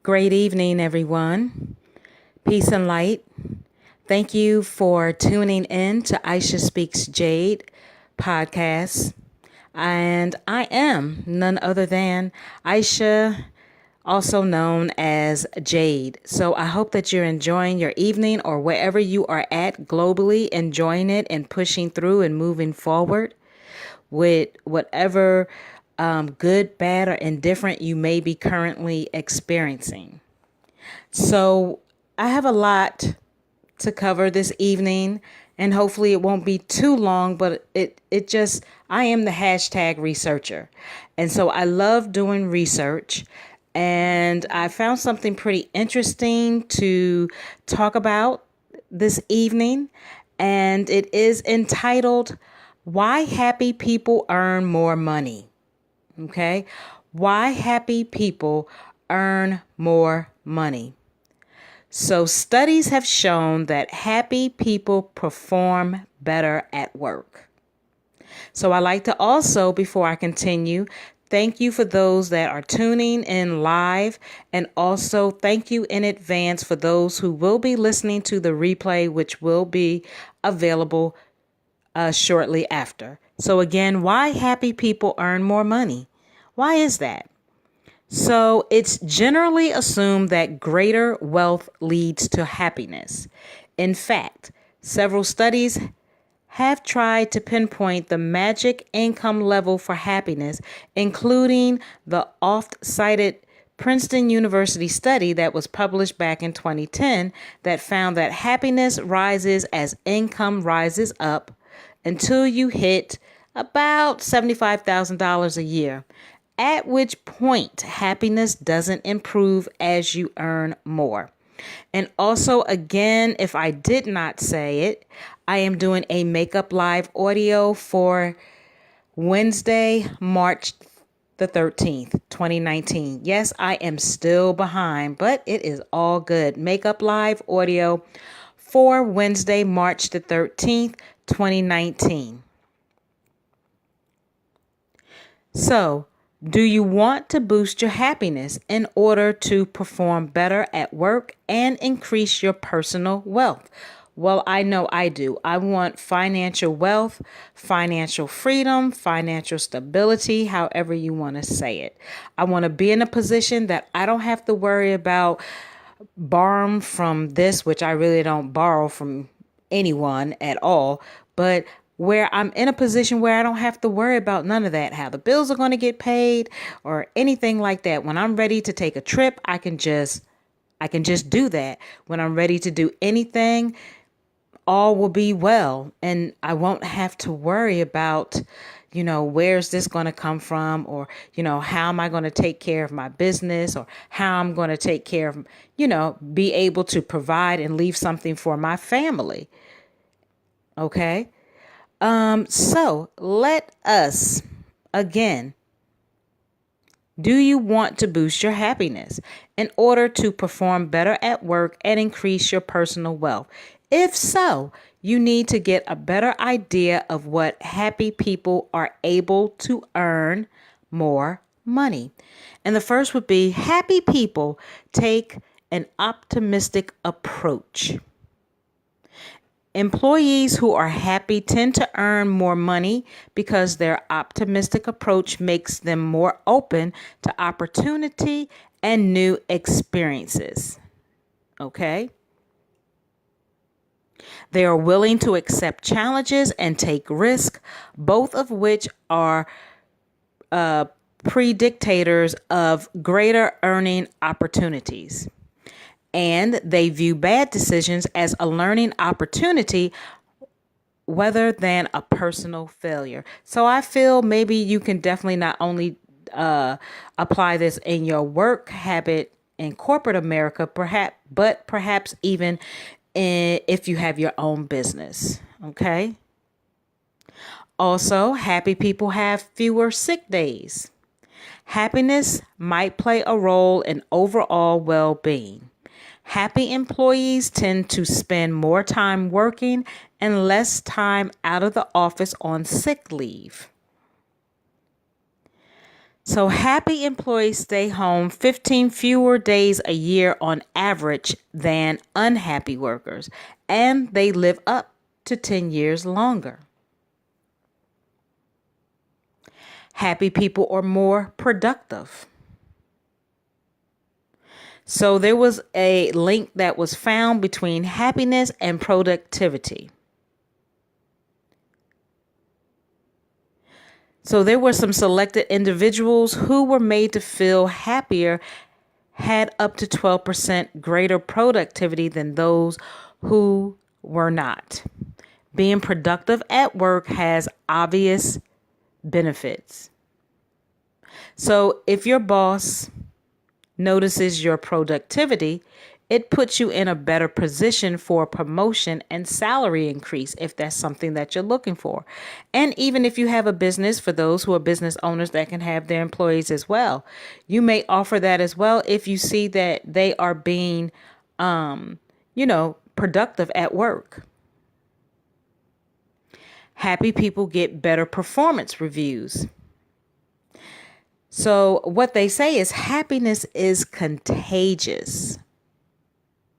Great evening, everyone. Peace and light. Thank you for tuning in to Aisha Speaks Jade podcast. And I am none other than Aisha, also known as Jade. So I hope that you're enjoying your evening or wherever you are at globally, enjoying it and pushing through and moving forward with whatever good, bad, or indifferent you may be currently experiencing. So I have a lot to cover this evening, and hopefully it won't be too long, but I am the hashtag researcher. And so I love doing research, and I found something pretty interesting to talk about this evening, and it is entitled, Why Happy People Earn More Money. Okay? Why happy people earn more money. So studies have shown that happy people perform better at work. So I like to also, before I continue, thank you for those that are tuning in live, and also thank you in advance for those who will be listening to the replay, which will be available shortly after. So again, why happy people earn more money? Why is that? So it's generally assumed that greater wealth leads to happiness. In fact, several studies have tried to pinpoint the magic income level for happiness, including the oft-cited Princeton University study that was published back in 2010 that found that happiness rises as income rises up until you hit about $75,000 a year, at which point happiness doesn't improve as you earn more. And also, again, if I did not say it, I am doing a Makeup Live audio for Wednesday, March the 13th, 2019. Yes, I am still behind, but it is all good. Makeup Live audio for Wednesday, March the 13th, 2019. So, do you want to boost your happiness in order to perform better at work and increase your personal wealth? Well, I know I do. I want financial wealth, financial freedom, financial stability, however you want to say it. I want to be in a position that I don't have to worry about borrowing from this, which I really don't borrow from anyone at all, but where I'm in a position where I don't have to worry about none of that, how the bills are going to get paid or anything like that. When I'm ready to take a trip, I can just do that. When I'm ready to do anything, all will be well, and I won't have to worry about, where's this going to come from, or, how am I going to take care of my business, or how I'm going to take care of, be able to provide and leave something for my family. Okay. So let us, again, do you want to boost your happiness in order to perform better at work and increase your personal wealth? If so, you need to get a better idea of what happy people are able to earn more money. And the first would be happy people take an optimistic approach. Employees who are happy tend to earn more money because their optimistic approach makes them more open to opportunity and new experiences. Okay? They are willing to accept challenges and take risks, both of which are predictators of greater earning opportunities. And they view bad decisions as a learning opportunity rather than a personal failure. So I feel maybe you can definitely not only apply this in your work habit in corporate America, but perhaps even if you have your own business. Okay. Also, happy people have fewer sick days. Happiness might play a role in overall well-being. Happy employees tend to spend more time working and less time out of the office on sick leave. So happy employees stay home 15 fewer days a year on average than unhappy workers, and they live up to 10 years longer. Happy people are more productive. So there was a link that was found between happiness and productivity. So there were some selected individuals who were made to feel happier, had up to 12% greater productivity than those who were not. Being productive at work has obvious benefits. So if your boss notices your productivity, it puts you in a better position for promotion and salary increase if that's something that you're looking for. And even if you have a business, for those who are business owners that can have their employees as well, you may offer that as well if you see that they are being, productive at work. Happy people get better performance reviews. So what they say is happiness is contagious,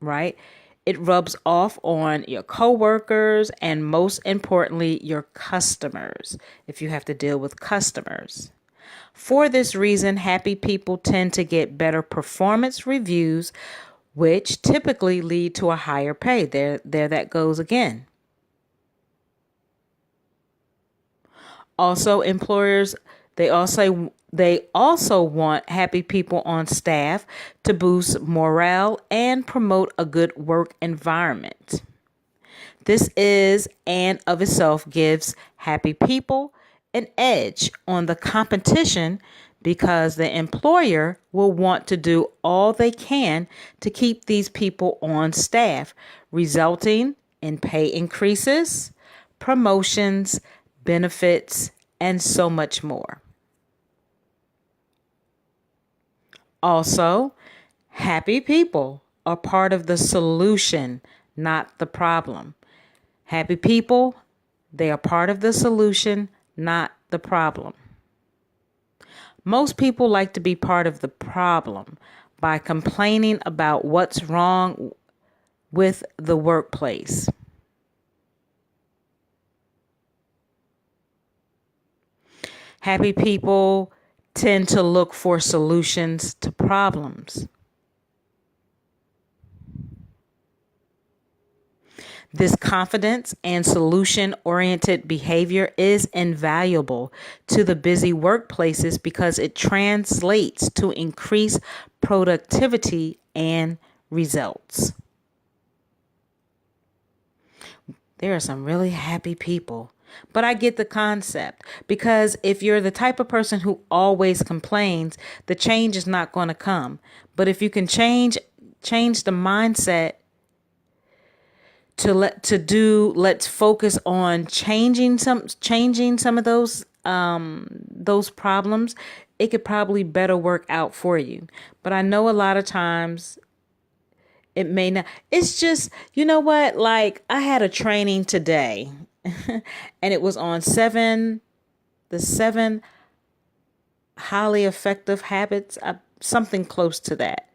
right? It rubs off on your coworkers and most importantly, your customers, if you have to deal with customers. For this reason, happy people tend to get better performance reviews, which typically lead to a higher pay. There that goes again. Also, employers, they also want happy people on staff to boost morale and promote a good work environment. This is and of itself gives happy people an edge on the competition because the employer will want to do all they can to keep these people on staff, resulting in pay increases, promotions, benefits, and so much more. Also, happy people are part of the solution, not the problem. Happy people, they are part of the solution, not the problem. Most people like to be part of the problem by complaining about what's wrong with the workplace. Happy people tend to look for solutions to problems. This confidence and solution-oriented behavior is invaluable to the busy workplaces because it translates to increased productivity and results. There are some really happy people. But I get the concept because if you're the type of person who always complains, the change is not going to come. But if you can change the mindset let's focus on changing some of those problems, it could probably better work out for you. But I know a lot of times it may not. It's just, you know what? Like I had a training today and it was on the seven highly effective habits, something close to that.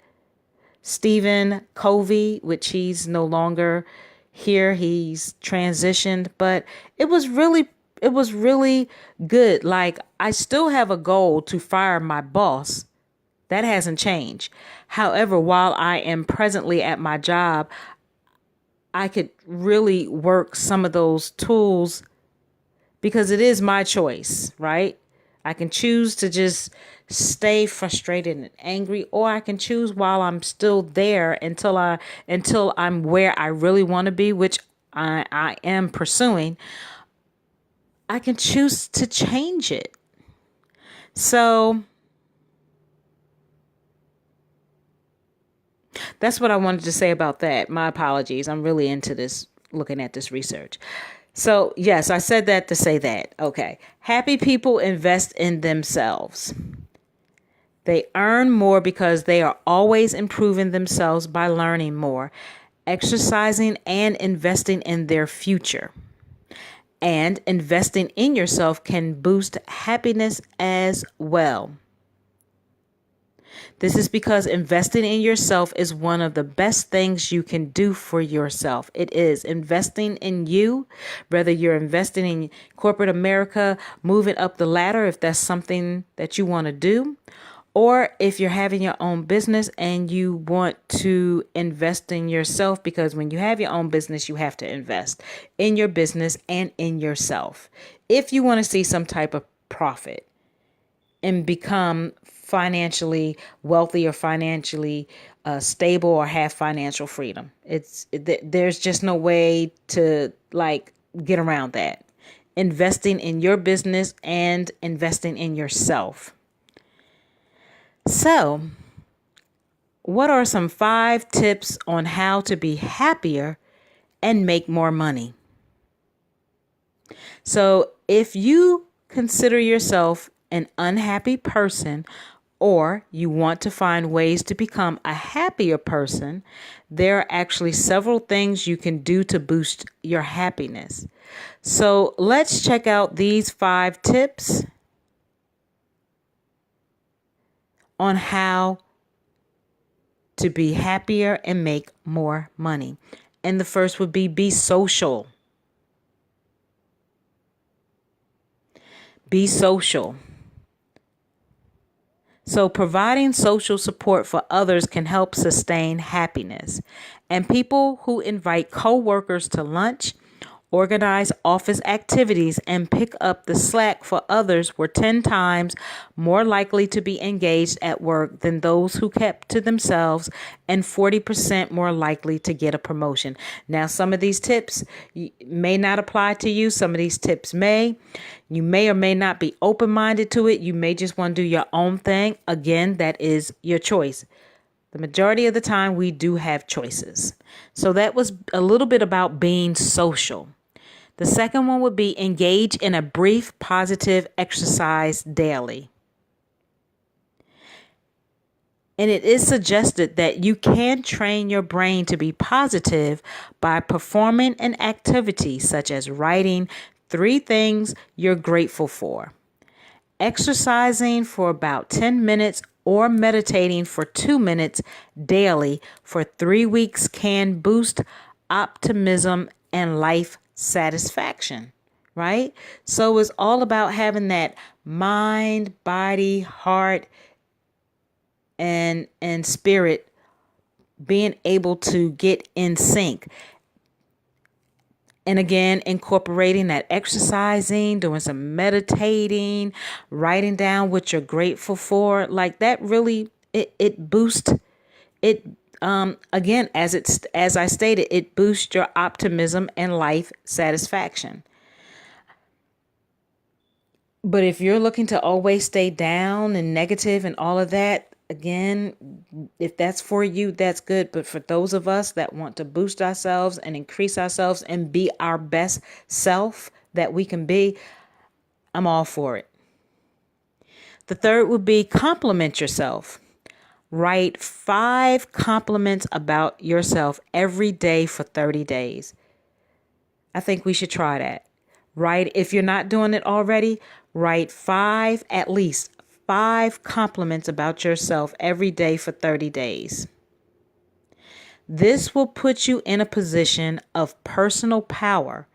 Stephen Covey, which he's no longer here, he's transitioned, but it was really good. Like I still have a goal to fire my boss. That hasn't changed. However, while I am presently at my job, I could really work some of those tools because it is my choice, right? I can choose to just stay frustrated and angry, or I can choose while I'm still there until I'm where I really want to be, which I am pursuing. I can choose to change it. So that's what I wanted to say about that. My apologies. I'm really into this, looking at this research. So, yes, I said that to say that. Okay. Happy people invest in themselves. They earn more because they are always improving themselves by learning more, exercising, and investing in their future. And investing in yourself can boost happiness as well. This is because investing in yourself is one of the best things you can do for yourself. It is investing in you, whether you're investing in corporate America, moving up the ladder, if that's something that you want to do, or if you're having your own business and you want to invest in yourself, because when you have your own business, you have to invest in your business and in yourself. If you want to see some type of profit and become financially wealthy or financially stable or have financial freedom, there's just no way to get around that. Investing in your business and investing in yourself. So, what are some 5 tips on how to be happier and make more money? So, if you consider yourself an unhappy person, or you want to find ways to become a happier person, there are actually several things you can do to boost your happiness. So, let's check out these 5 tips on how to be happier and make more money. And the first would be social. Be social. So providing social support for others can help sustain happiness. And people who invite coworkers to lunch, organize office activities, and pick up the slack for others were 10 times more likely to be engaged at work than those who kept to themselves, and 40% more likely to get a promotion. Now, some of these tips may not apply to you. Some of these tips may. You may or may not be open-minded to it. You may just want to do your own thing. Again, that is your choice. The majority of the time, we do have choices. So that was a little bit about being social. The second one would be engage in a brief positive exercise daily. And it is suggested that you can train your brain to be positive by performing an activity such as writing 3 things you're grateful for, exercising for about 10 minutes, or meditating for 2 minutes daily for 3 weeks can boost optimism and life satisfaction, right? So it's all about having that mind, body, heart, and spirit being able to get in sync. And again, incorporating that exercising, doing some meditating, writing down what you're grateful for, like that really, it boosts it. Again, as I stated, it boosts your optimism and life satisfaction. But if you're looking to always stay down and negative and all of that, again, if that's for you, that's good. But for those of us that want to boost ourselves and increase ourselves and be our best self that we can be, I'm all for it. The third would be compliment yourself. Write 5 compliments about yourself every day for 30 days. I think we should try that. Write, if you're not doing it already, write at least 5 compliments about yourself every day for 30 days. This will put you in a position of personal power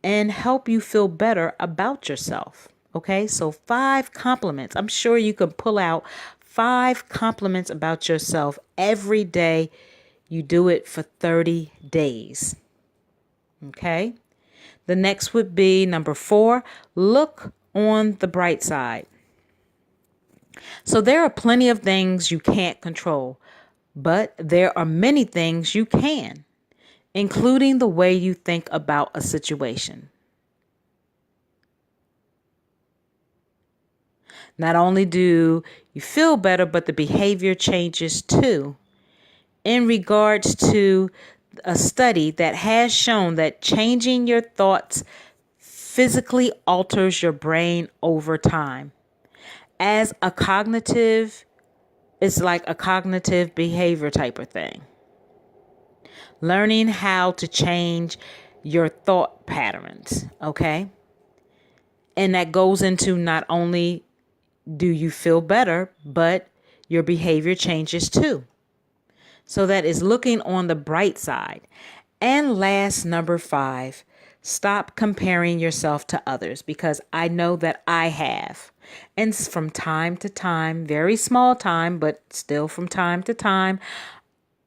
and help you feel better about yourself. Okay, so 5 compliments. I'm sure you can pull out 5 compliments about yourself every day. You do it for 30 days. Okay. The next would be number 4, look on the bright side. So there are plenty of things you can't control, but there are many things you can, including the way you think about a situation. Not only do you feel better, but the behavior changes too. In regards to a study that has shown that changing your thoughts physically alters your brain over time. It's like a cognitive behavior type of thing. Learning how to change your thought patterns, okay? And that goes into not only do you feel better, but your behavior changes too. So that is looking on the bright side. And last, number 5, stop comparing yourself to others, because I know that I have. And from time to time, very small time, but still from time to time,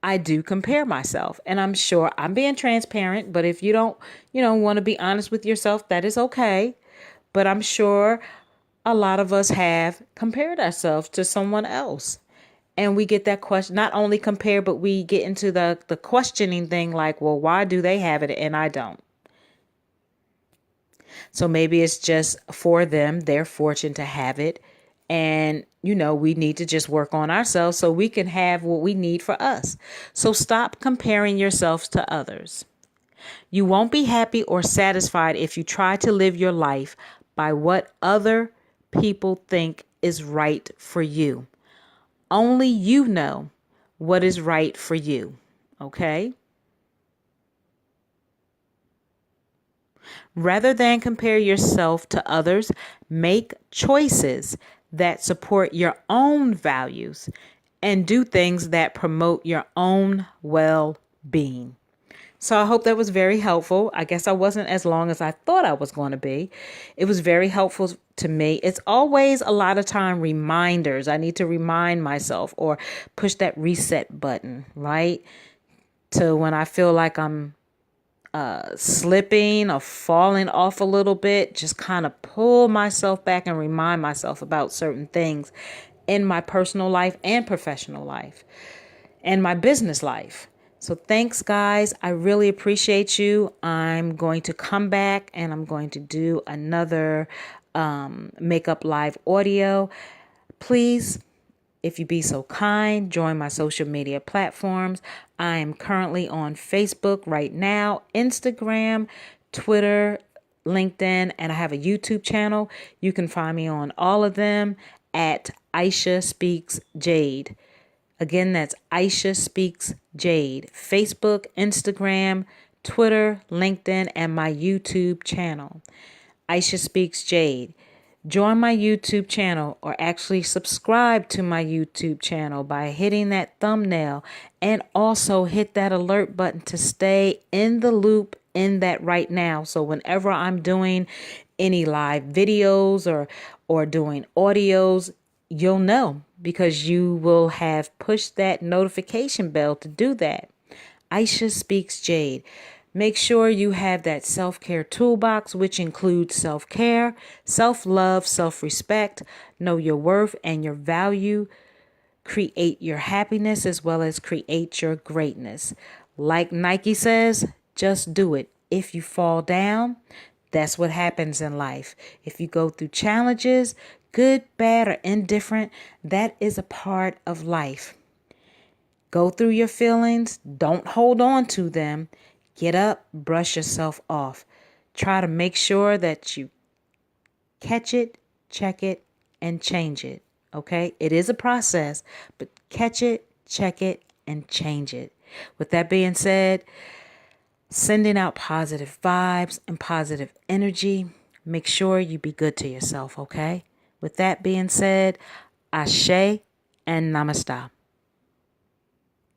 I do compare myself. And I'm sure I'm being transparent, but if you don't, want to be honest with yourself, that is okay. But I'm sure a lot of us have compared ourselves to someone else. And we get that question, not only compare, but we get into the questioning thing like, well, why do they have it and I don't? So maybe it's just for them, their fortune to have it. And, we need to just work on ourselves so we can have what we need for us. So stop comparing yourselves to others. You won't be happy or satisfied if you try to live your life by what other people think is right for you. Only you know what is right for you. Okay? Rather than compare yourself to others, make choices that support your own values and do things that promote your own well-being. So I hope that was very helpful. I guess I wasn't as long as I thought I was going to be. It was very helpful to me. It's always a lot of time reminders. I need to remind myself or push that reset button, right? To when I feel like I'm slipping or falling off a little bit, just kind of pull myself back and remind myself about certain things in my personal life and professional life and my business life. So thanks, guys. I really appreciate you. I'm going to come back and I'm going to do another Makeup Live audio. Please, if you be so kind, join my social media platforms. I am currently on Facebook right now, Instagram, Twitter, LinkedIn, and I have a YouTube channel. You can find me on all of them at Aisha Speaks Jade. Again, that's Aisha Speaks Jade. Facebook, Instagram, Twitter, LinkedIn, and my YouTube channel, Aisha Speaks Jade. Join my YouTube channel, or actually subscribe to my YouTube channel by hitting that thumbnail, and also hit that alert button to stay in the loop in that right now. So whenever I'm doing any live videos or doing audios, you'll know because you will have pushed that notification bell to do that. Aisha Speaks Jade. Make sure you have that self-care toolbox, which includes self-care, self-love, self-respect, know your worth and your value, create your happiness as well as create your greatness. Like Nike says, just do it. If you fall down, that's what happens in life. If you go through challenges, good, bad, or indifferent, that is a part of life. Go through your feelings. Don't hold on to them. Get up, brush yourself off. Try to make sure that you catch it, check it, and change it. Okay? It is a process, but catch it, check it, and change it. With that being said, sending out positive vibes and positive energy. Make sure you be good to yourself, okay? With that being said, ashe and namaste.